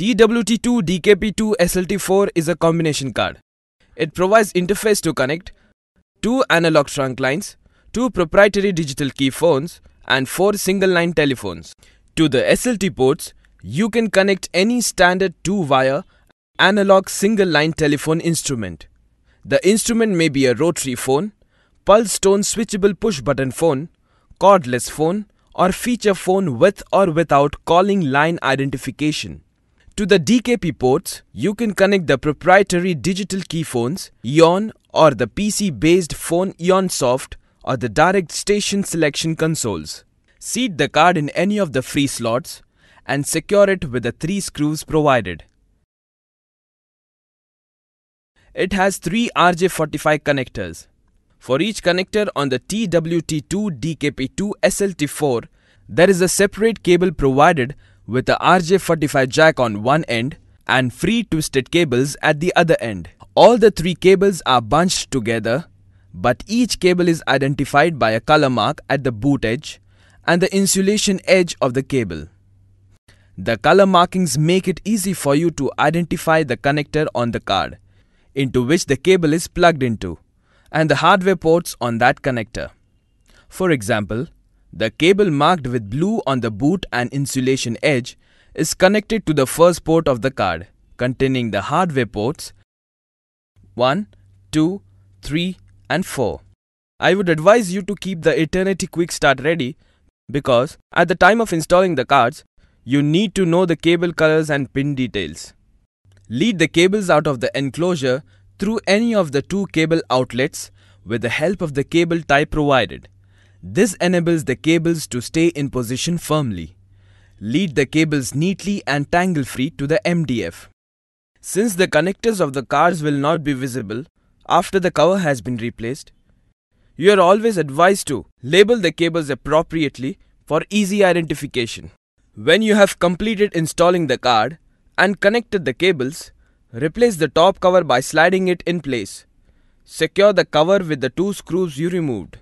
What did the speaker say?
TWT2 DKP2 SLT4 is a combination card. It provides interface to connect 2 analog trunk lines, 2 proprietary digital key phones, and 4 single-line telephones. To the SLT ports, you can connect any standard 2-wire analog single-line telephone instrument. The instrument may be a rotary phone, pulse tone switchable push-button phone, cordless phone, or feature phone with or without calling line identification. To the DKP ports, you can connect the proprietary digital key phones, ION, or the PC-based phone IONsoft, or the direct station selection consoles. Seat the card in any of the free slots and secure it with the 3 screws provided. It has 3 RJ45 connectors. For each connector on the TWT2 DKP2 SLT4, there is a separate cable provided with a RJ45 jack on one end and free twisted cables at the other end. All the 3 cables are bunched together, but each cable is identified by a color mark at the boot edge and the insulation edge of the cable. The color markings make it easy for you to identify the connector on the card into which the cable is plugged into, and the hardware ports on that connector. For example, the cable marked with blue on the boot and insulation edge is connected to the first port of the card, containing the hardware ports 1, 2, 3 and 4. I would advise you to keep the Eternity Quick Start ready because at the time of installing the cards, you need to know the cable colors and pin details. Lead the cables out of the enclosure through any of the 2 cable outlets with the help of the cable tie provided. This enables the cables to stay in position firmly. Lead the cables neatly and tangle-free to the MDF. Since the connectors of the cards will not be visible after the cover has been replaced, you are always advised to label the cables appropriately for easy identification. When you have completed installing the card and connected the cables, replace the top cover by sliding it in place. Secure the cover with the 2 screws you removed.